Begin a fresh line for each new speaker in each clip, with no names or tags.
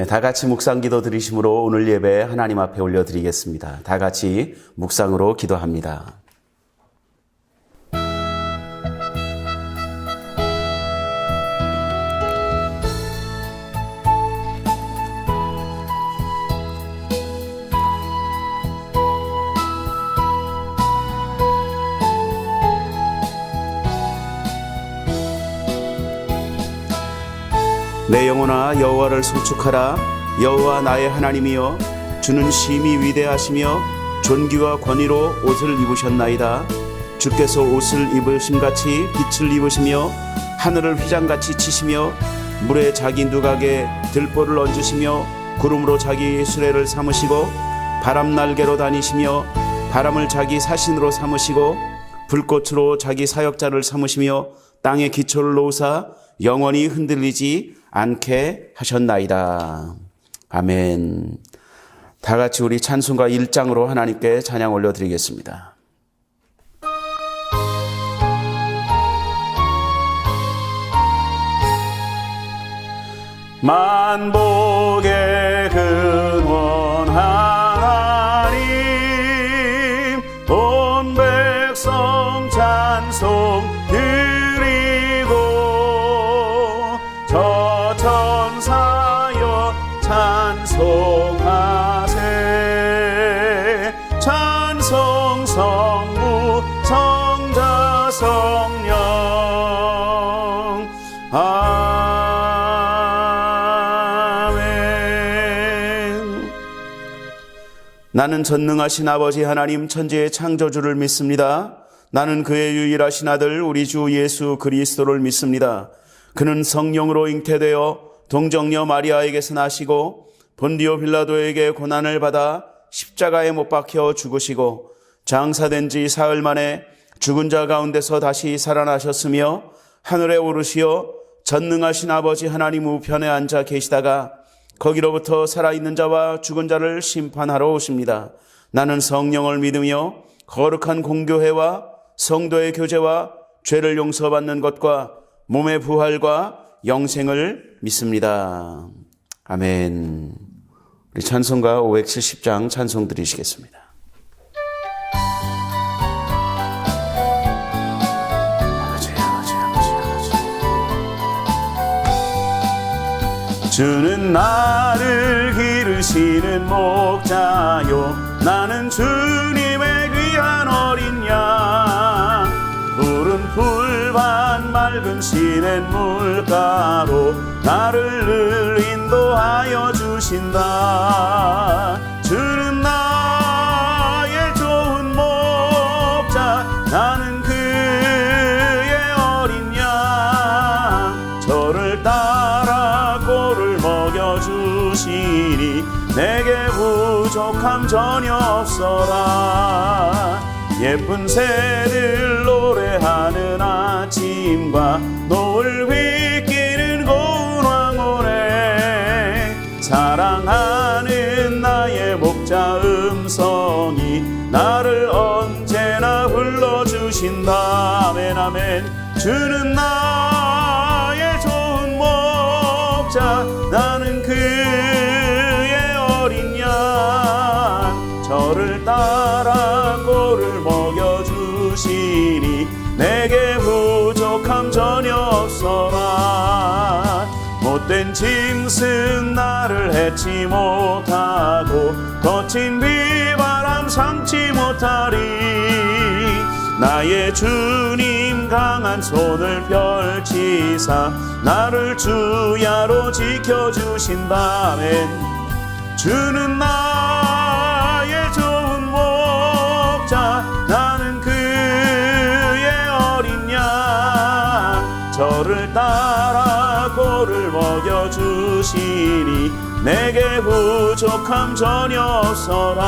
다 같이 묵상 기도 드리심으로 오늘 예배 하나님 앞에 올려드리겠습니다. 다 같이 묵상으로 기도합니다. 내 영혼아 여호와를 송축하라. 여호와 나의 하나님이여, 주는 심히 위대하시며 존귀와 권위로 옷을 입으셨나이다. 주께서 옷을 입으심같이 빛을 입으시며 하늘을 휘장같이 치시며 물에 자기 누각에 들보를 얹으시며 구름으로 자기 수레를 삼으시고 바람 날개로 다니시며 바람을 자기 사신으로 삼으시고 불꽃으로 자기 사역자를 삼으시며 땅에 기초를 놓으사 영원히 흔들리지 않게 하셨나이다. 아멘. 다 같이 우리 찬송가 1장으로 하나님께 찬양 올려드리겠습니다. 만복의 근원 하나님, 온 백성 찬송 드리고 저 천사여 찬송하세. 찬송 성부 성자 성령 아멘. 나는 전능하신 아버지 하나님 천지의 창조주를 믿습니다. 나는 그의 유일하신 아들 우리 주 예수 그리스도를 믿습니다. 그는 성령으로 잉태되어 동정녀 마리아에게서 나시고 본디오 빌라도에게 고난을 받아 십자가에 못 박혀 죽으시고 장사된 지 사흘 만에 죽은 자 가운데서 다시 살아나셨으며 하늘에 오르시어 전능하신 아버지 하나님 우편에 앉아 계시다가 거기로부터 살아있는 자와 죽은 자를 심판하러 오십니다. 나는 성령을 믿으며 거룩한 공교회와 성도의 교제와 죄를 용서받는 것과 몸의 부활과 영생을 믿습니다. 아멘. 우리 찬송가 570장 찬송 드리시겠습니다. 주는 나를 기르시는 목자요, 나는 주님의 귀한 어린 양. 푸른 풀밭 맑은 시냇 물가로 나를 늘 인도하여 주신다. 주는 나의 좋은 목자, 나는 그의 어린 양. 저를 따라 꼴을 먹여주시니 내게 부족함 전혀 없어라. 예쁜 새들 노래하는 아침과 노을 휘끼는 고운 황혼에 사랑하는 나의 목자 음성이 나를 언제나 불러주신다. 아멘 아멘. 주는 나의 좋은 목자, 나는 그의 어린 양. 저를 따라 꼴을 먹여주시니 내게 부족함 전혀 없어라. 못된 짐승 나를 해치 못하고 거친 비바람 삼지 못하리. 나의 주님 강한 손을 펼치사 나를 주야로 지켜주신다. 아멘. 주는 나의 좋은 목자, 나는 그의 어린 양. 저를 따라 꼴을 먹여주시니 내게 부족함 전혀 없어라.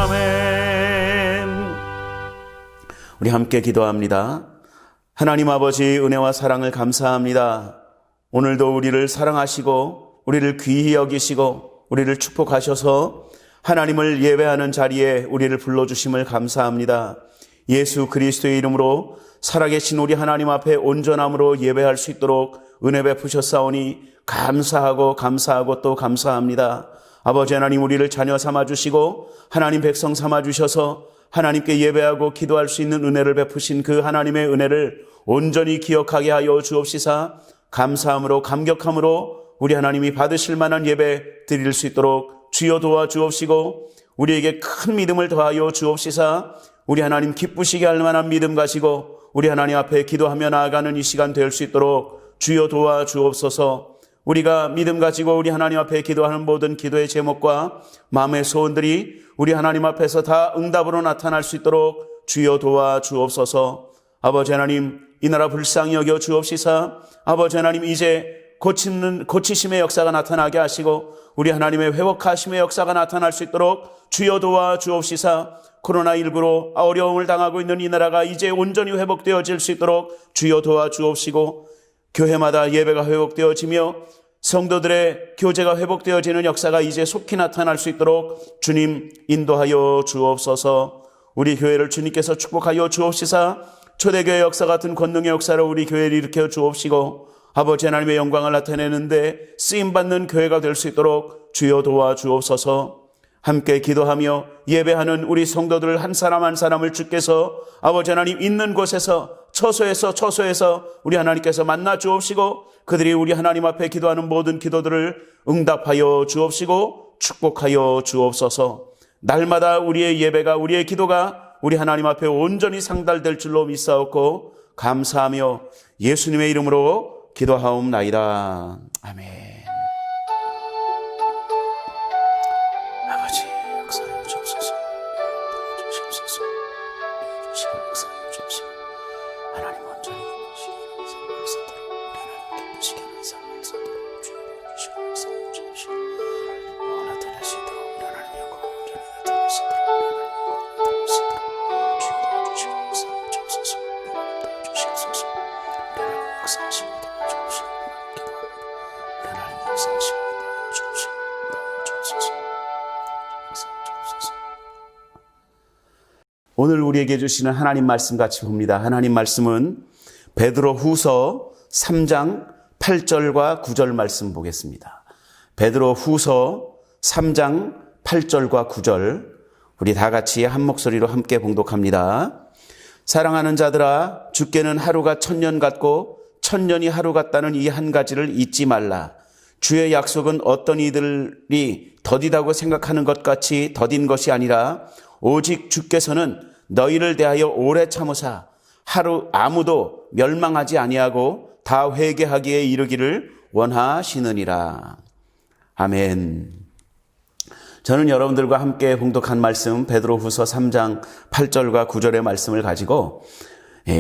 아멘. 우리 함께 기도합니다. 하나님 아버지, 은혜와 사랑을 감사합니다. 오늘도 우리를 사랑하시고 우리를 귀히 여기시고 우리를 축복하셔서 하나님을 예배하는 자리에 우리를 불러주심을 감사합니다. 예수 그리스도의 이름으로 살아계신 우리 하나님 앞에 온전함으로 예배할 수 있도록 은혜 베푸셨사오니 감사하고 또 감사합니다. 아버지 하나님, 우리를 자녀 삼아주시고 하나님 백성 삼아주셔서 하나님께 예배하고 기도할 수 있는 은혜를 베푸신 그 하나님의 은혜를 온전히 기억하게 하여 주옵시사. 감사함으로 감격함으로 우리 하나님이 받으실 만한 예배 드릴 수 있도록 주여 도와주옵시고 우리에게 큰 믿음을 더하여 주옵시사. 우리 하나님 기쁘시게 할 만한 믿음 가지고 우리 하나님 앞에 기도하며 나아가는 이 시간 될 수 있도록 주여 도와주옵소서. 우리가 믿음 가지고 우리 하나님 앞에 기도하는 모든 기도의 제목과 마음의 소원들이 우리 하나님 앞에서 다 응답으로 나타날 수 있도록 주여 도와주옵소서. 아버지 하나님, 이 나라 불쌍히 여겨 주옵시사. 아버지 하나님, 이제 고치심의 역사가 나타나게 하시고 우리 하나님의 회복하심의 역사가 나타날 수 있도록 주여 도와주옵시사. 코로나19로 어려움을 당하고 있는 이 나라가 이제 온전히 회복되어질 수 있도록 주여 도와주옵시고 교회마다 예배가 회복되어지며 성도들의 교제가 회복되어지는 역사가 이제 속히 나타날 수 있도록 주님 인도하여 주옵소서. 우리 교회를 주님께서 축복하여 주옵시사. 초대교회 역사 같은 권능의 역사로 우리 교회를 일으켜 주옵시고 아버지 하나님의 영광을 나타내는데 쓰임받는 교회가 될 수 있도록 주여 도와주옵소서. 함께 기도하며 예배하는 우리 성도들 한 사람 한 사람을 주께서 아버지 하나님 있는 곳에서 처소에서 우리 하나님께서 만나 주옵시고 그들이 우리 하나님 앞에 기도하는 모든 기도들을 응답하여 주옵시고 축복하여 주옵소서. 날마다 우리의 예배가 우리의 기도가 우리 하나님 앞에 온전히 상달될 줄로 믿사옵고 감사하며 예수님의 이름으로 기도하옵나이다. 아멘. 아버지 역사하여 주옵소서. 주옵소서. 역사하여 주옵시고 하나님 온전히 기쁘시게 삶을 사도록 우리 하나님 기쁘시게 삶을 사도록 주여 주시고 역사하여 주옵시고 나타나시도록 우리 하나님 영광 온전히 나타나시도록 우리 하나님 영광 나타나시도록 주여 도와주시고 역사하여 주옵소서. 도와주시옵소서. 우리 하나님 역사하시고 도와주옵시고 기도합니다. 우리 하나님 역사하시고 도와주옵시고 도와주옵소서. 오늘 우리에게 주시는 하나님 말씀 같이 봅니다. 하나님 말씀은 베드로 후서 3장 8절과 9절 말씀 보겠습니다. 베드로 후서 3장 8절과 9절 우리 다 같이 한 목소리로 함께 봉독합니다. 사랑하는 자들아, 주께는 하루가 1000년 같고 1000년이 하루 같다는 이 한 가지를 잊지 말라. 주의 약속은 어떤 이들이 더디다고 생각하는 것 같이 더딘 것이 아니라 오직 주께서는 너희를 대하여 오래 참으사 하루 아무도 멸망하지 아니하고 다 회개하기에 이르기를 원하시느니라. 아멘. 저는 여러분들과 함께 봉독한 말씀 베드로후서 3장 8절과 9절의 말씀을 가지고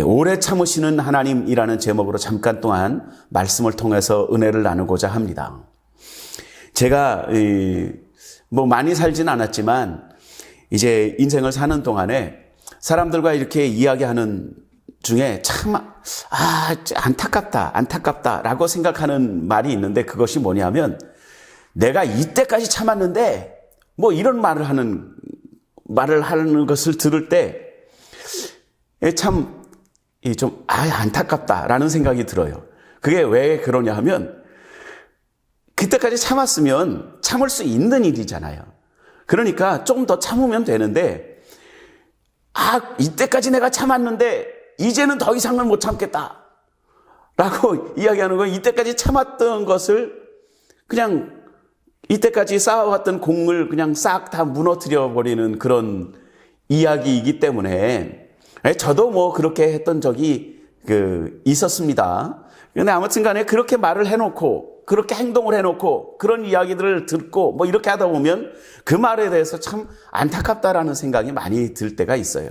오래 참으시는 하나님이라는 제목으로 잠깐 동안 말씀을 통해서 은혜를 나누고자 합니다. 제가 많이 살진 않았지만 이제 인생을 사는 동안에 사람들과 이렇게 이야기하는 중에 참 안타깝다라고 생각하는 말이 있는데 그것이 뭐냐면 내가 이때까지 참았는데 이런 말을 하는 것을 들을 때 참 좀 안타깝다라는 생각이 들어요. 그게 왜 그러냐 하면 그때까지 참았으면 참을 수 있는 일이잖아요. 그러니까 조금 더 참으면 되는데 이때까지 내가 참았는데 이제는 더 이상은 못 참겠다 라고 이야기하는 건 이때까지 참았던 것을 그냥 이때까지 쌓아왔던 공을 그냥 싹 다 무너뜨려 버리는 그런 이야기이기 때문에 저도 그렇게 했던 적이 있었습니다. 근데 아무튼 간에 그렇게 말을 해놓고 그렇게 행동을 해놓고 그런 이야기들을 듣고 이렇게 하다 보면 그 말에 대해서 참 안타깝다라는 생각이 많이 들 때가 있어요.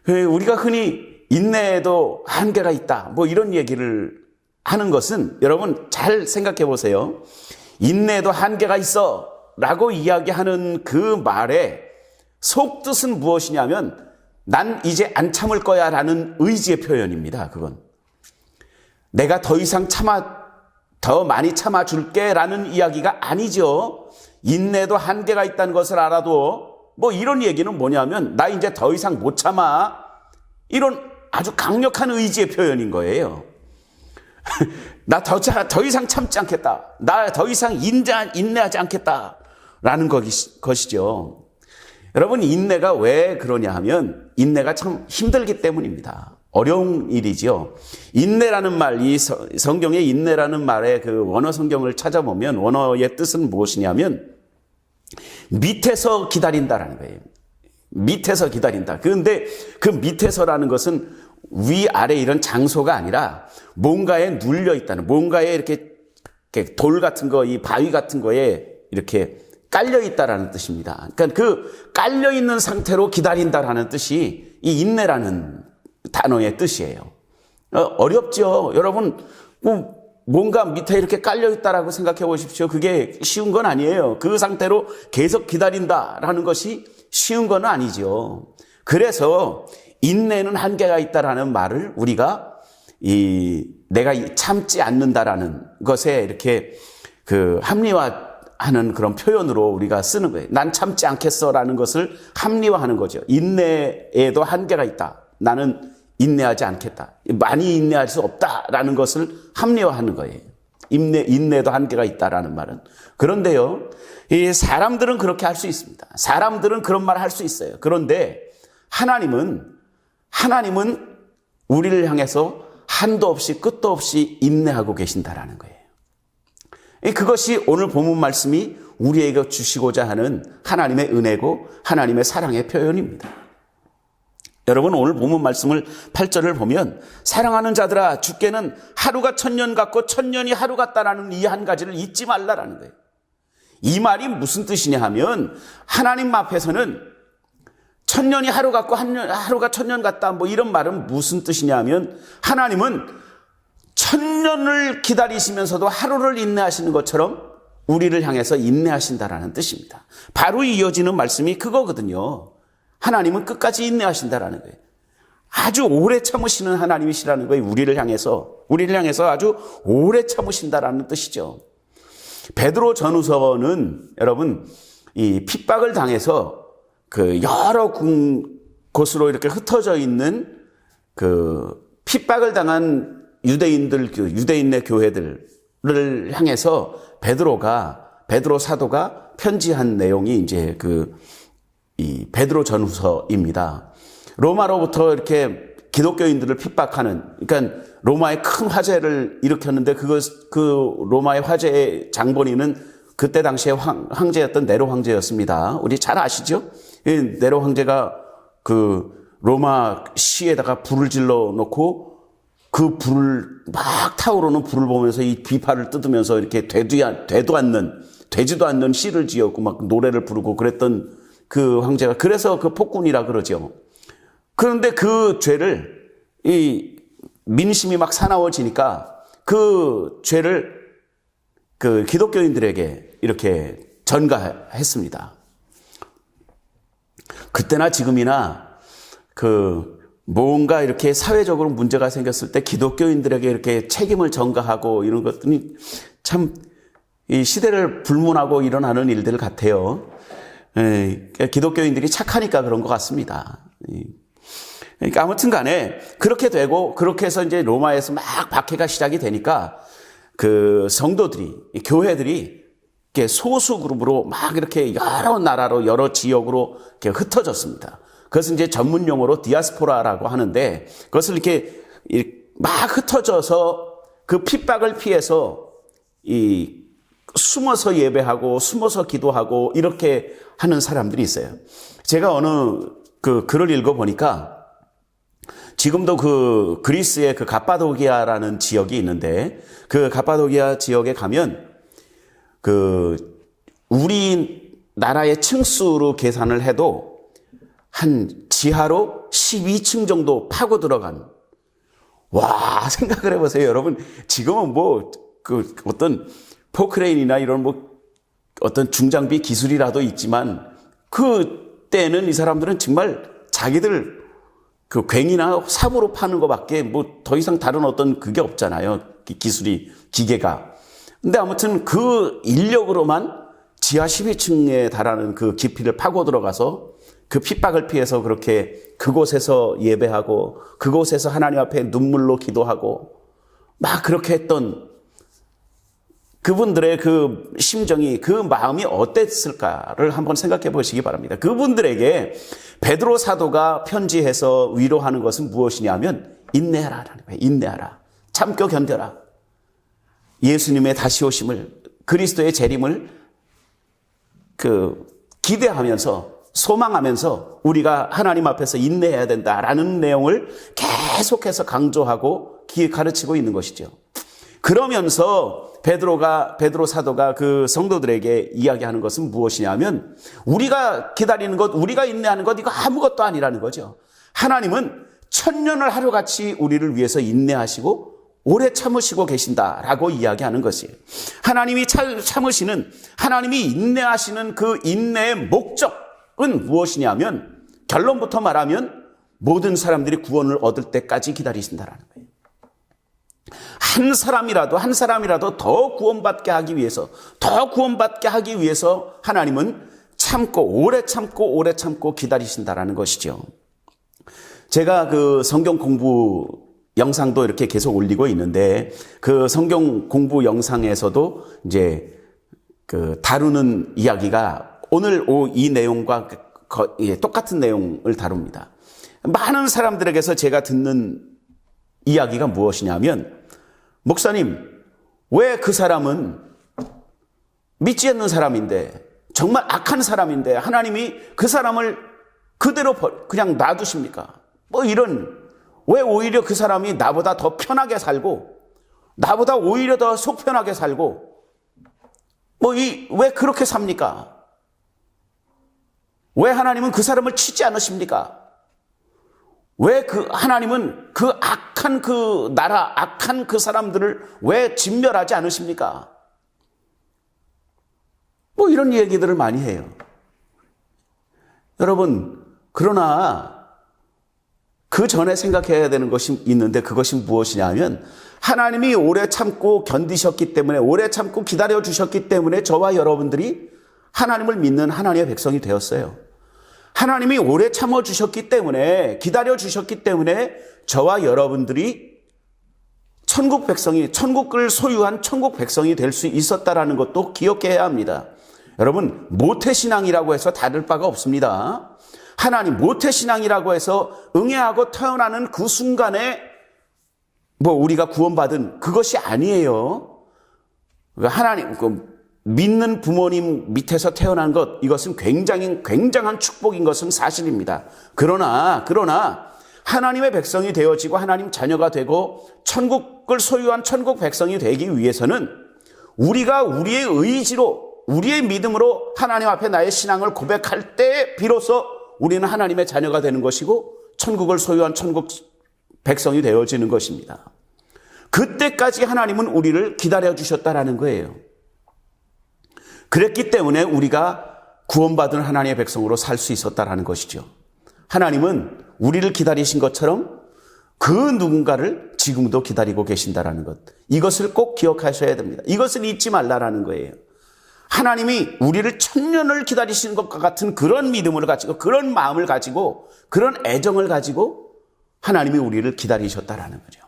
우리가 흔히 인내에도 한계가 있다 이런 얘기를 하는 것은 여러분 잘 생각해 보세요. 인내에도 한계가 있어 라고 이야기하는 그 말의 속뜻은 무엇이냐면 난 이제 안 참을 거야 라는 의지의 표현입니다. 그건 내가 더 이상 더 많이 참아줄게 라는 이야기가 아니죠. 인내도 한계가 있다는 것을 알아도 이런 얘기는 뭐냐면 나 이제 더 이상 못 참아 이런 아주 강력한 의지의 표현인 거예요. 나 더 이상 참지 않겠다. 나 더 이상 인내하지 않겠다. 라는 것이죠. 여러분, 인내가 왜 그러냐 하면 인내가 참 힘들기 때문입니다. 어려운 일이죠. 인내라는 말, 이 성경의 인내라는 말의 그 원어 성경을 찾아보면 원어의 뜻은 무엇이냐면 밑에서 기다린다라는 거예요. 밑에서 기다린다. 그런데 그 밑에서라는 것은 위아래 이런 장소가 아니라 뭔가에 눌려 있다는, 뭔가에 이렇게 돌 같은 거, 이 바위 같은 거에 이렇게 깔려 있다라는 뜻입니다. 그러니까 그 깔려 있는 상태로 기다린다라는 뜻이 이 인내라는 단어의 뜻이에요. 어렵죠. 여러분, 뭔가 밑에 이렇게 깔려 있다라고 생각해 보십시오. 그게 쉬운 건 아니에요. 그 상태로 계속 기다린다라는 것이 쉬운 건 아니죠. 그래서 인내는 한계가 있다라는 말을 우리가 내가 참지 않는다라는 것에 이렇게 합리화하는 그런 표현으로 우리가 쓰는 거예요. 난 참지 않겠어라는 것을 합리화하는 거죠. 인내에도 한계가 있다. 나는 인내하지 않겠다. 많이 인내할 수 없다라는 것을 합리화하는 거예요. 인내도 한계가 있다라는 말은. 그런데요, 이 사람들은 그렇게 할 수 있습니다. 사람들은 그런 말을 할 수 있어요. 그런데 하나님은 우리를 향해서 한도 없이 끝도 없이 인내하고 계신다라는 거예요. 그것이 오늘 본문 말씀이 우리에게 주시고자 하는 하나님의 은혜고 하나님의 사랑의 표현입니다. 여러분, 오늘 본문 말씀을 8절을 보면 사랑하는 자들아, 주께는 하루가 천년 같고 천년이 하루 같다라는 이 한 가지를 잊지 말라라는 거예요. 이 말이 무슨 뜻이냐 하면 하나님 앞에서는 천년이 하루 같고 하루가 천년 같다, 뭐 이런 말은 무슨 뜻이냐 하면 하나님은 천년을 기다리시면서도 하루를 인내하시는 것처럼 우리를 향해서 인내하신다라는 뜻입니다. 바로 이어지는 말씀이 그거거든요. 하나님은 끝까지 인내하신다라는 거예요. 아주 오래 참으시는 하나님이시라는 거예요. 우리를 향해서 아주 오래 참으신다라는 뜻이죠. 베드로 전후서는 여러분, 이 핍박을 당해서 그 여러 곳으로 이렇게 흩어져 있는 그 핍박을 당한 유대인의 교회들을 향해서 베드로 사도가 편지한 내용이 이제 이 베드로 전후서입니다. 로마로부터 이렇게 기독교인들을 핍박하는, 그러니까 로마의 큰 화재를 일으켰는데 그 로마의 화재의 장본인은 그때 당시에 황제였던 네로 황제였습니다. 우리 잘 아시죠? 네로 황제가 그 로마 시에다가 불을 질러 놓고 그 불을 막 타오르는 불을 보면서 이 비파를 뜯으면서 이렇게 되지도 않는 시를 지었고 막 노래를 부르고 그랬던 그 황제가, 그래서 그 폭군이라 그러죠. 그런데 그 죄를 이 민심이 막 사나워지니까 그 죄를 그 기독교인들에게 이렇게 전가했습니다. 그때나 지금이나 뭔가 이렇게 사회적으로 문제가 생겼을 때 기독교인들에게 이렇게 책임을 전가하고 이런 것들이 참 이 시대를 불문하고 일어나는 일들 같아요. 기독교인들이 착하니까 그런 것 같습니다. 그러니까 아무튼 간에 그렇게 되고, 그렇게 해서 이제 로마에서 막 박해가 시작이 되니까 그 성도들이, 교회들이 이렇게 소수 그룹으로 막 이렇게 여러 나라로, 여러 지역으로 이렇게 흩어졌습니다. 그것은 이제 전문 용어로 디아스포라라고 하는데, 그것을 이렇게 막 흩어져서 그 핍박을 피해서 숨어서 예배하고 숨어서 기도하고 이렇게 하는 사람들이 있어요. 제가 어느 글을 읽어보니까 지금도 그리스의 갑바도기아라는 지역이 있는데, 그 갑바도기아 지역에 가면 우리나라의 층수로 계산을 해도 한 지하로 12층 정도 파고 들어간, 와, 생각을 해보세요. 여러분, 지금은 어떤 포크레인이나 이런 어떤 중장비 기술이라도 있지만, 그때는 이 사람들은 정말 자기들 괭이나 삽으로 파는 것밖에 더 이상 다른 어떤 그게 없잖아요. 기계가. 근데 아무튼 그 인력으로만 지하 12층에 달하는 그 깊이를 파고 들어가서 그 핍박을 피해서 그렇게 그곳에서 예배하고 그곳에서 하나님 앞에 눈물로 기도하고 막 그렇게 했던 그분들의 그 심정이, 그 마음이 어땠을까를 한번 생각해 보시기 바랍니다. 그분들에게 베드로 사도가 편지해서 위로하는 것은 무엇이냐면 인내하라라는 거예요. 인내하라. 참고 견뎌라. 예수님의 다시 오심을, 그리스도의 재림을 기대하면서, 소망하면서 우리가 하나님 앞에서 인내해야 된다라는 내용을 계속해서 강조하고 가르치고 있는 것이죠. 그러면서 베드로 사도가 그 성도들에게 이야기하는 것은 무엇이냐면 우리가 기다리는 것, 우리가 인내하는 것, 이거 아무것도 아니라는 거죠. 하나님은 천년을 하루같이 우리를 위해서 인내하시고 오래 참으시고 계신다라고 이야기하는 것이에요. 하나님이 참으시는, 하나님이 인내하시는 그 인내의 목적은 무엇이냐면 결론부터 말하면 모든 사람들이 구원을 얻을 때까지 기다리신다라는 거예요. 한 사람이라도 더 구원받게 하기 위해서 하나님은 오래 참고 기다리신다라는 것이죠. 제가 그 성경 공부 영상도 이렇게 계속 올리고 있는데 그 성경 공부 영상에서도 이제 다루는 이야기가 오늘 이 내용과 똑같은 내용을 다룹니다. 많은 사람들에게서 제가 듣는 이야기가 무엇이냐면, 목사님, 왜 그 사람은 믿지 않는 사람인데, 정말 악한 사람인데 하나님이 그 사람을 그대로 그냥 놔두십니까? 왜 오히려 그 사람이 나보다 더 편하게 살고, 나보다 오히려 더 속 편하게 살고, 왜 그렇게 삽니까? 왜 하나님은 그 사람을 치지 않으십니까? 왜 하나님은 그 악한 그 나라, 악한 그 사람들을 왜 진멸하지 않으십니까? 이런 얘기들을 많이 해요. 여러분, 그러나 그 전에 생각해야 되는 것이 있는데 그것이 무엇이냐면 하나님이 오래 참고 견디셨기 때문에, 오래 참고 기다려 주셨기 때문에 저와 여러분들이 하나님을 믿는 하나님의 백성이 되었어요. 하나님이 오래 참아주셨기 때문에, 기다려주셨기 때문에 저와 여러분들이 천국을 소유한 천국 백성이 될 수 있었다라는 것도 기억해야 합니다. 여러분, 모태신앙이라고 해서 다를 바가 없습니다. 하나님, 모태신앙이라고 해서 응애하고 태어나는 그 순간에 우리가 구원받은 그것이 아니에요. 하나님, 믿는 부모님 밑에서 태어난 것, 이것은 굉장한 축복인 것은 사실입니다. 그러나 하나님의 백성이 되어지고 하나님 자녀가 되고 천국을 소유한 천국 백성이 되기 위해서는 우리가 우리의 의지로, 우리의 믿음으로 하나님 앞에 나의 신앙을 고백할 때 비로소 우리는 하나님의 자녀가 되는 것이고 천국을 소유한 천국 백성이 되어지는 것입니다. 그때까지 하나님은 우리를 기다려주셨다라는 거예요. 그랬기 때문에 우리가 구원받은 하나님의 백성으로 살 수 있었다라는 것이죠. 하나님은 우리를 기다리신 것처럼 그 누군가를 지금도 기다리고 계신다라는 것. 이것을 꼭 기억하셔야 됩니다. 이것을 잊지 말라라는 거예요. 하나님이 우리를 천년을 기다리시는 것과 같은 그런 믿음을 가지고, 그런 마음을 가지고, 그런 애정을 가지고 하나님이 우리를 기다리셨다라는 거죠.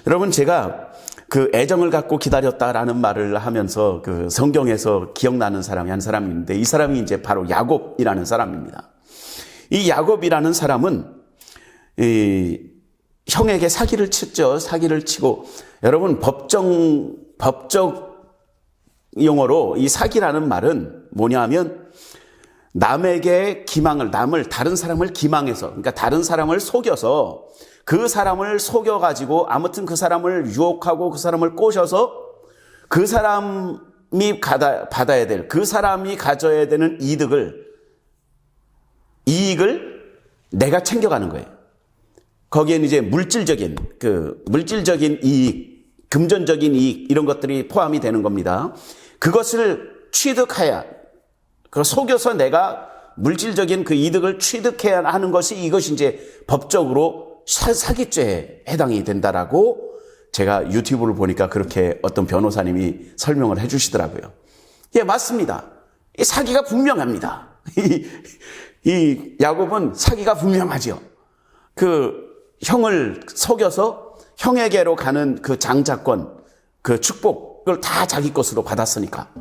여러분, 제가 그 애정을 갖고 기다렸다라는 말을 하면서 그 성경에서 기억나는 사람이 한 사람이 있는데, 이 사람이 이제 바로 야곱이라는 사람입니다. 이 야곱이라는 사람은 형에게 사기를 쳤죠. 사기를 치고, 여러분, 법적 용어로 이 사기라는 말은 뭐냐 하면 남에게 다른 사람을 기망해서, 그러니까 다른 사람을 속여서 그 사람을 속여가지고 아무튼 그 사람을 유혹하고 그 사람을 꼬셔서 그 사람이 받아야 될, 그 사람이 가져야 되는 이익을 내가 챙겨가는 거예요. 거기에는 이제 물질적인 이익, 금전적인 이익, 이런 것들이 포함이 되는 겁니다. 그것을 속여서 내가 물질적인 그 이득을 취득해야 하는 것이, 이것이 이제 법적으로 사기죄에 해당이 된다라고 제가 유튜브를 보니까 그렇게 어떤 변호사님이 설명을 해 주시더라고요. 예, 맞습니다. 이 사기가 분명합니다. 이 야곱은 사기가 분명하죠. 그 형을 속여서 형에게로 가는 그 장자권, 그 축복을 다 자기 것으로 받았으니까.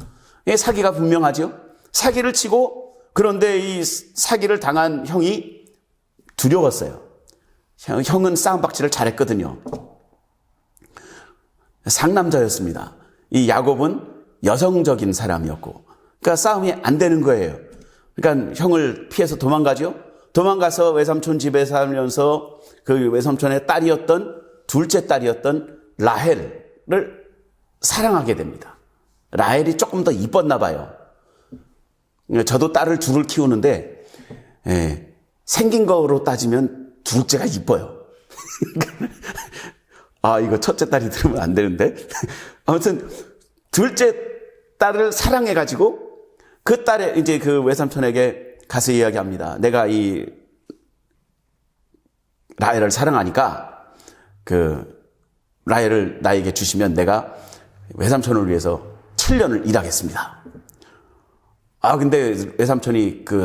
이 사기가 분명하죠. 사기를 치고, 그런데 이 사기를 당한 형이 두려웠어요. 형은 싸움박질을 잘했거든요. 상남자였습니다. 이 야곱은 여성적인 사람이었고, 그러니까 싸움이 안 되는 거예요. 그러니까 형을 피해서 도망가죠. 도망가서 외삼촌 집에 살면서 그 외삼촌의 딸이었던, 둘째 딸이었던 라헬을 사랑하게 됩니다. 라헬이 조금 더 이뻤나 봐요. 저도 딸을 둘을 키우는데, 생긴 거로 따지면 둘째가 이뻐요. 아, 이거 첫째 딸이 들으면 안 되는데. 아무튼, 둘째 딸을 사랑해가지고, 그 딸의 이제 그 외삼촌에게 가서 이야기합니다. 내가 이 라헬을 사랑하니까, 그 라헬을 나에게 주시면 내가 외삼촌을 위해서 7년을 일하겠습니다. 아, 근데 외삼촌이 그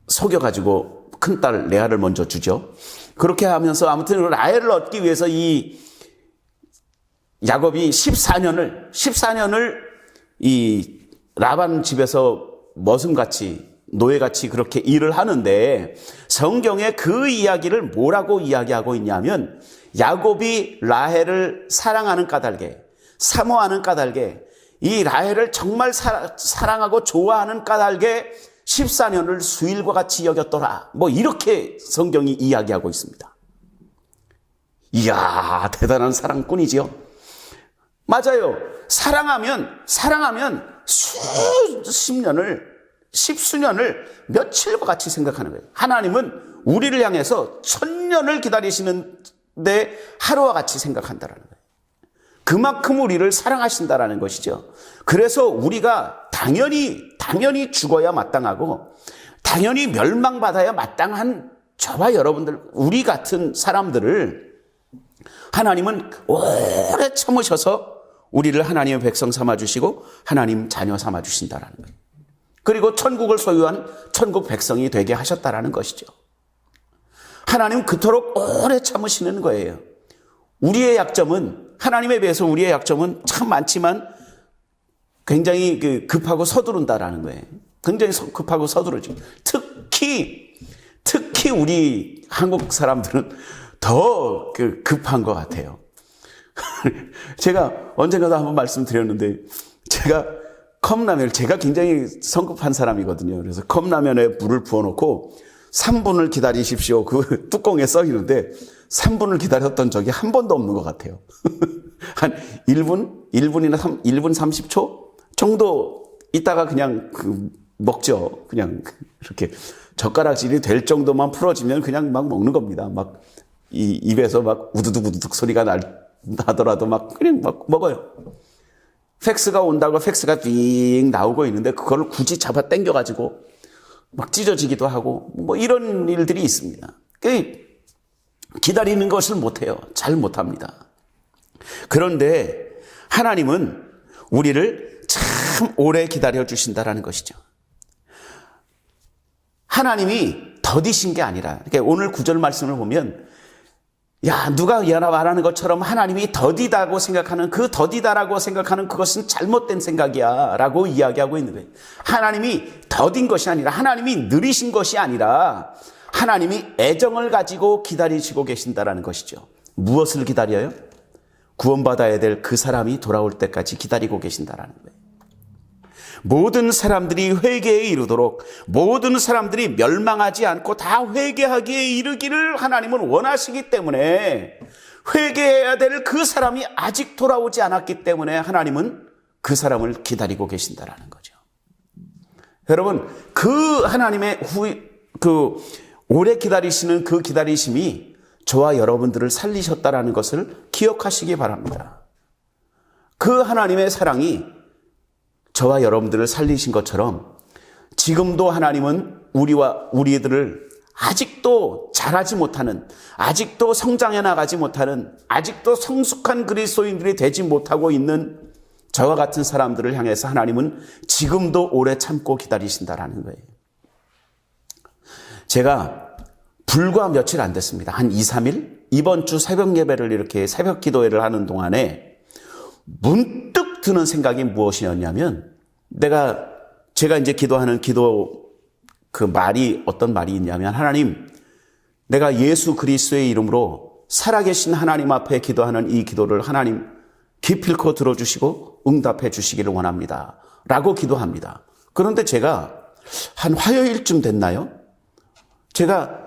속여가지고 큰딸 레아를 먼저 주죠. 그렇게 하면서 아무튼 라헬을 얻기 위해서 이 야곱이 14년을 이 라반 집에서 머슴같이, 노예같이 그렇게 일을 하는데, 성경에 그 이야기를 뭐라고 이야기하고 있냐면, 야곱이 라헬을 사랑하는 까닭에, 사모하는 까닭에, 이 라헬을 정말 사랑하고 좋아하는 까닭에 14년을 수일과 같이 여겼더라. 뭐 이렇게 성경이 이야기하고 있습니다. 이야, 대단한 사랑꾼이지요. 맞아요. 사랑하면 십수년을 며칠과 같이 생각하는 거예요. 하나님은 우리를 향해서 1000년을 기다리시는데 하루와 같이 생각한다라는 거예요. 그만큼 우리를 사랑하신다라는 것이죠. 그래서 우리가 당연히 죽어야 마땅하고, 당연히 멸망받아야 마땅한 저와 여러분들, 우리 같은 사람들을 하나님은 오래 참으셔서 우리를 하나님의 백성 삼아주시고 하나님 자녀 삼아주신다라는 거예요. 그리고 천국을 소유한 천국 백성이 되게 하셨다라는 것이죠. 하나님 그토록 오래 참으시는 거예요. 우리의 약점은, 하나님에 비해서 우리의 약점은 참 많지만 굉장히 급하고 서두른다라는 거예요. 굉장히 급하고 서두르지. 특히 우리 한국 사람들은 더 급한 것 같아요. 제가 언젠가도 한번 말씀드렸는데, 제가 굉장히 성급한 사람이거든요. 그래서 컵라면에 물을 부어놓고 3분을 기다리십시오. 그 뚜껑에 써 있는데 3분을 기다렸던 적이 한 번도 없는 것 같아요. 한 1분 30초 정도 있다가 그냥 먹죠. 그냥 이렇게 젓가락질이 될 정도만 풀어지면 그냥 막 먹는 겁니다. 막 이 입에서 막 우두둑 소리가 나더라도 그냥 먹어요. 팩스가 온다고 팩스가 띵 나오고 있는데 그걸 굳이 잡아 당겨가지고 막 찢어지기도 하고 뭐 이런 일들이 있습니다. 기다리는 것을 못해요. 잘 못합니다. 그런데 하나님은 우리를 참 오래 기다려 주신다라는 것이죠. 하나님이 더디신 게 아니라, 그러니까 오늘 9절 말씀을 보면, 누가 말하는 것처럼 하나님이 더디다고 생각하는, 그 더디다라고 생각하는 그것은 잘못된 생각이야 라고 이야기하고 있는 거예요. 하나님이 더딘 것이 아니라, 하나님이 느리신 것이 아니라 하나님이 애정을 가지고 기다리시고 계신다라는 것이죠. 무엇을 기다려요? 구원받아야 될 그 사람이 돌아올 때까지 기다리고 계신다라는 거예요. 모든 사람들이 회개에 이르도록, 모든 사람들이 멸망하지 않고 다 회개하기에 이르기를 하나님은 원하시기 때문에, 회개해야 될 그 사람이 아직 돌아오지 않았기 때문에 하나님은 그 사람을 기다리고 계신다라는 거죠. 여러분, 그 하나님의 오래 기다리시는 그 기다리심이 저와 여러분들을 살리셨다라는 것을 기억하시기 바랍니다. 그 하나님의 사랑이 저와 여러분들을 살리신 것처럼 지금도 하나님은 우리들을 아직도 자라지 못하는, 아직도 성장해 나가지 못하는, 아직도 성숙한 그리스도인들이 되지 못하고 있는 저와 같은 사람들을 향해서 하나님은 지금도 오래 참고 기다리신다라는 거예요. 제가 불과 며칠 안 됐습니다. 한 2, 3일? 이번 주 새벽 예배를 이렇게 새벽 기도회를 하는 동안에 문득 드는 생각이 무엇이었냐면 제가 이제 기도하는 기도 그 말이 어떤 말이 있냐면 하나님, 내가 예수 그리스도의 이름으로 살아계신 하나님 앞에 기도하는 이 기도를 하나님 기필코 들어주시고 응답해 주시기를 원합니다. 라고 기도합니다. 그런데 제가 한 화요일쯤 됐나요? 제가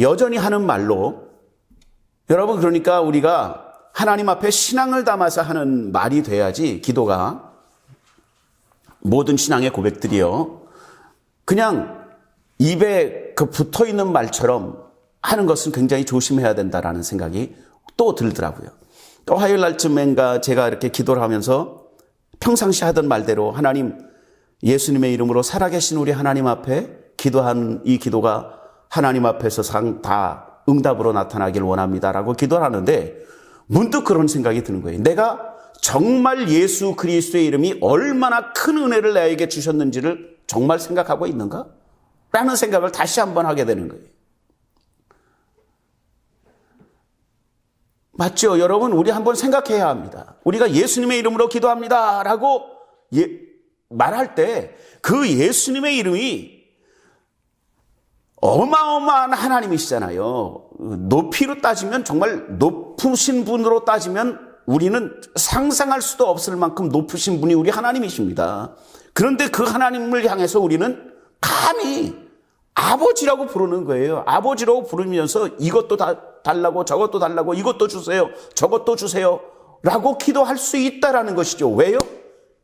여전히 하는 말로 여러분 그러니까 우리가 하나님 앞에 신앙을 담아서 하는 말이 돼야지 기도가 모든 신앙의 고백들이요. 그냥 입에 그 붙어 있는 말처럼 하는 것은 굉장히 조심해야 된다라는 생각이 또 들더라고요. 또 화요일 날쯤엔가 제가 이렇게 기도를 하면서 평상시 하던 말대로 하나님 예수님의 이름으로 살아계신 우리 하나님 앞에 기도한 이 기도가 하나님 앞에서 다 응답으로 나타나길 원합니다라고 기도를 하는데 문득 그런 생각이 드는 거예요. 내가 정말 예수 그리스도의 이름이 얼마나 큰 은혜를 나에게 주셨는지를 정말 생각하고 있는가? 라는 생각을 다시 한번 하게 되는 거예요. 맞죠? 여러분, 우리 한번 생각해야 합니다. 우리가 예수님의 이름으로 기도합니다 라고 말할 때 그 예수님의 이름이 어마어마한 하나님이시잖아요. 높이로 따지면 정말 높으신 분으로 따지면 우리는 상상할 수도 없을 만큼 높으신 분이 우리 하나님이십니다. 그런데 그 하나님을 향해서 우리는 감히 아버지라고 부르는 거예요. 아버지라고 부르면서 이것도 달라고 저것도 달라고 이것도 주세요. 저것도 주세요. 라고 기도할 수 있다라는 것이죠. 왜요?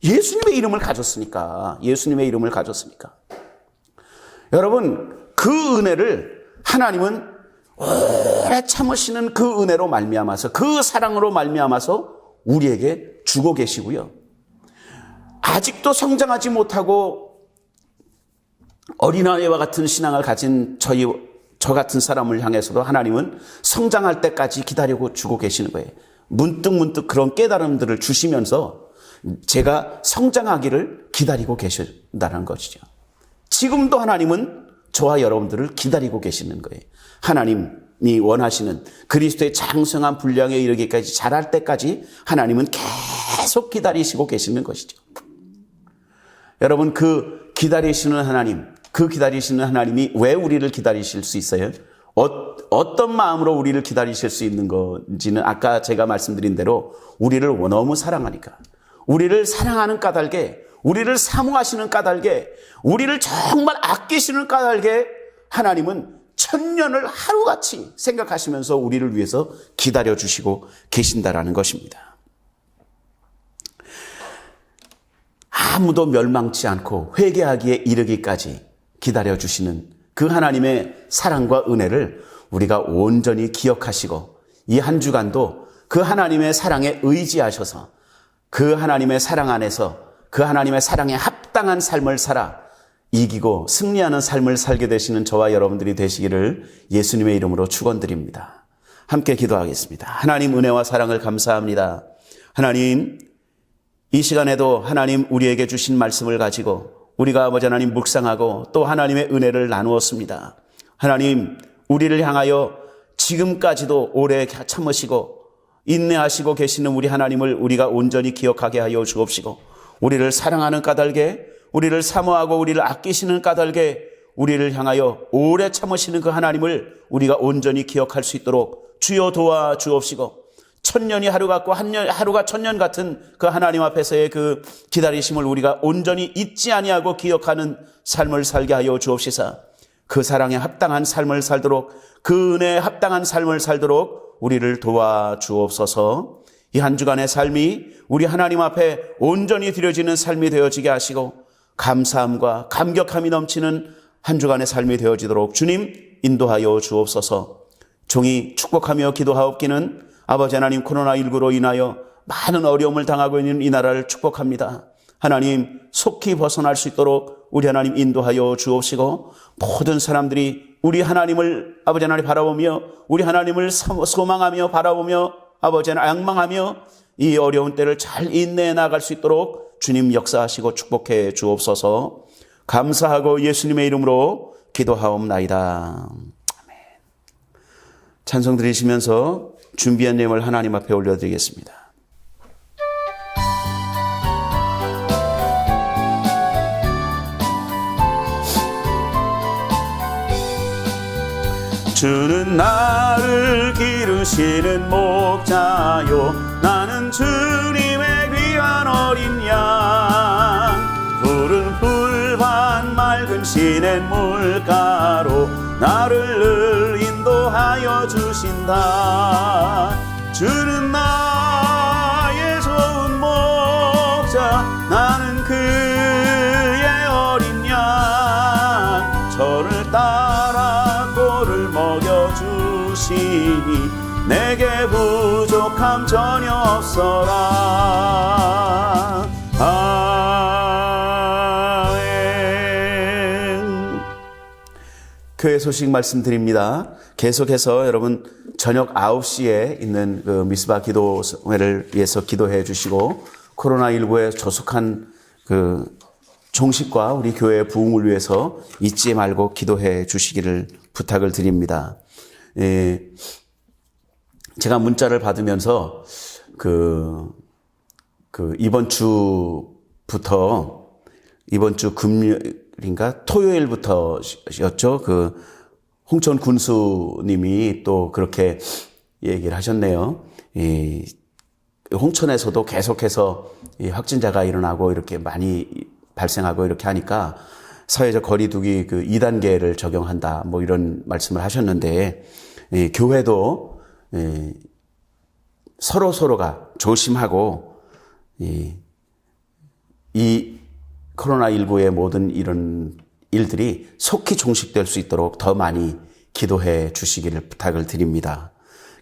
예수님의 이름을 가졌으니까. 예수님의 이름을 가졌으니까. 여러분, 그 은혜를 하나님은 오래 참으시는 그 은혜로 말미암아서 그 사랑으로 말미암아서 우리에게 주고 계시고요. 아직도 성장하지 못하고 어린아이와 같은 신앙을 가진 저 같은 사람을 향해서도 하나님은 성장할 때까지 기다리고 주고 계시는 거예요. 문득 그런 깨달음들을 주시면서 제가 성장하기를 기다리고 계신다는 것이죠. 지금도 하나님은 저와 여러분들을 기다리고 계시는 거예요. 하나님이 원하시는 그리스도의 장성한 분량에 이르기까지 자랄 때까지 하나님은 계속 기다리시고 계시는 것이죠. 여러분, 그 기다리시는 하나님이 왜 우리를 기다리실 수 있어요? 어떤 마음으로 우리를 기다리실 수 있는 건지는 아까 제가 말씀드린 대로 우리를 너무 사랑하니까, 우리를 사랑하는 까닭에, 우리를 사모하시는 까닭에, 우리를 정말 아끼시는 까닭에 하나님은 천년을 하루같이 생각하시면서 우리를 위해서 기다려주시고 계신다라는 것입니다. 아무도 멸망치 않고 회개하기에 이르기까지 기다려주시는 그 하나님의 사랑과 은혜를 우리가 온전히 기억하시고 이 한 주간도 그 하나님의 사랑에 의지하셔서 그 하나님의 사랑 안에서 그 하나님의 사랑에 합당한 삶을 살아 이기고 승리하는 삶을 살게 되시는 저와 여러분들이 되시기를 예수님의 이름으로 축원드립니다. 함께 기도하겠습니다. 하나님 은혜와 사랑을 감사합니다. 하나님, 이 시간에도 하나님 우리에게 주신 말씀을 가지고 우리가 아버지 하나님 묵상하고 또 하나님의 은혜를 나누었습니다. 하나님, 우리를 향하여 지금까지도 오래 참으시고 인내하시고 계시는 우리 하나님을 우리가 온전히 기억하게 하여 주옵시고 우리를 사랑하는 까닭에, 우리를 사모하고 우리를 아끼시는 까닭에 우리를 향하여 오래 참으시는 그 하나님을 우리가 온전히 기억할 수 있도록 주여 도와 주옵시고 천년이 하루 같고 하루가 천년 같은 그 하나님 앞에서의 그 기다리심을 우리가 온전히 잊지 아니하고 기억하는 삶을 살게 하여 주옵시사. 그 사랑에 합당한 삶을 살도록, 그 은혜에 합당한 삶을 살도록 우리를 도와 주옵소서. 이 한 주간의 삶이 우리 하나님 앞에 온전히 드려지는 삶이 되어지게 하시고 감사함과 감격함이 넘치는 한 주간의 삶이 되어지도록 주님 인도하여 주옵소서. 종이 축복하며 기도하옵기는 아버지 하나님, 코로나19로 인하여 많은 어려움을 당하고 있는 이 나라를 축복합니다. 하나님, 속히 벗어날 수 있도록 우리 하나님 인도하여 주옵시고 모든 사람들이 우리 하나님을 아버지 하나님 바라보며 우리 하나님을 소망하며 바라보며 아버지 하나님 양망하며 이 어려운 때를 잘 인내해 나갈 수 있도록 주님 역사하시고 축복해 주옵소서. 감사하고 예수님의 이름으로 기도하옵나이다. 아멘. 찬송 드리시면서 준비한 예물 하나님 앞에 올려드리겠습니다. 주는 나를 기르시는 목자요, 나는 주님의 귀한 어린 양. 푸른 풀밭 맑은 시냇 물가로 나를 늘 인도하여 주신다. 주는 나의 좋은 목자, 나는 그의 어린 양. 저를 따라 꼴을 먹여주시니 내게 부족함 전혀 없어라. 아멘. 교회 소식 말씀드립니다. 계속해서 여러분 저녁 9시에 있는 그 미스바 기도회를 위해서 기도해 주시고, 코로나19에 조속한 그 종식과 우리 교회의 부흥을 위해서 잊지 말고 기도해 주시기를 부탁을 드립니다. 제가 문자를 받으면서 이번 주 금요일인가 토요일부터였죠. 홍천 군수님이 또 그렇게 얘기를 하셨네요. 홍천에서도 계속해서 확진자가 일어나고 이렇게 많이 발생하고 이렇게 하니까 사회적 거리두기 2단계를 적용한다, 뭐 이런 말씀을 하셨는데, 교회도 서로가 조심하고 이 코로나19의 모든 이런 일들이 속히 종식될 수 있도록 더 많이 기도해 주시기를 부탁을 드립니다.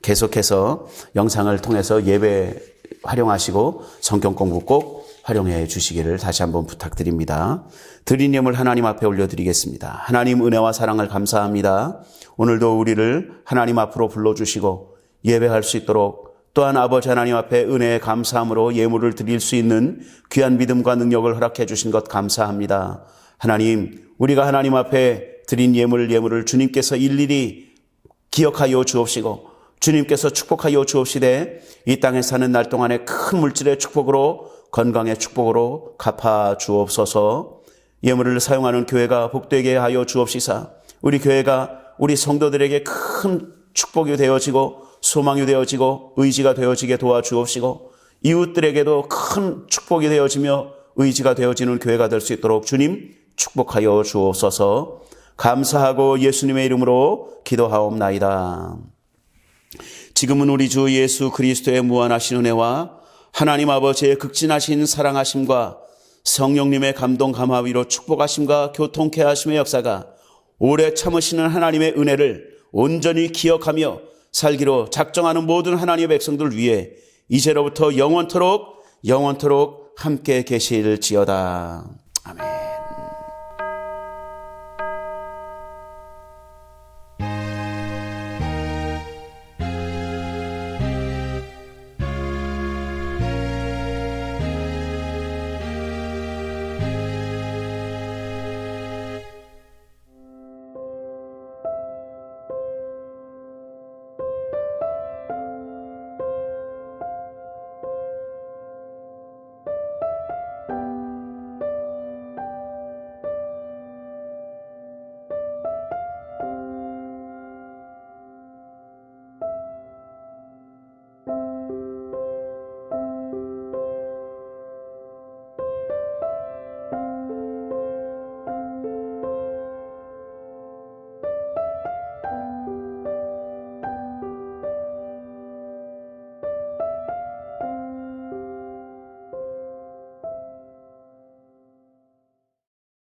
계속해서 영상을 통해서 예배 활용하시고 성경 공부 꼭 활용해 주시기를 다시 한번 부탁드립니다. 드린 예물 하나님 앞에 올려드리겠습니다. 하나님 은혜와 사랑을 감사합니다. 오늘도 우리를 하나님 앞으로 불러주시고 예배할 수 있도록, 또한 아버지 하나님 앞에 은혜의 감사함으로 예물을 드릴 수 있는 귀한 믿음과 능력을 허락해 주신 것 감사합니다. 하나님, 우리가 하나님 앞에 드린 예물을 주님께서 일일이 기억하여 주옵시고 주님께서 축복하여 주옵시되 이 땅에 사는 날 동안에 큰 물질의 축복으로, 건강의 축복으로 갚아 주옵소서. 예물을 사용하는 교회가 복되게 하여 주옵시사 우리 교회가 우리 성도들에게 큰 축복이 되어지고 소망이 되어지고 의지가 되어지게 도와주옵시고, 이웃들에게도 큰 축복이 되어지며 의지가 되어지는 교회가 될 수 있도록 주님 축복하여 주옵소서. 감사하고 예수님의 이름으로 기도하옵나이다. 지금은 우리 주 예수 그리스도의 무한하신 은혜와 하나님 아버지의 극진하신 사랑하심과 성령님의 감동 감화위로 축복하심과 교통케 하심의 역사가 오래 참으시는 하나님의 은혜를 온전히 기억하며 살기로 작정하는 모든 하나님의 백성들 위해 이제로부터 영원토록 함께 계실지어다.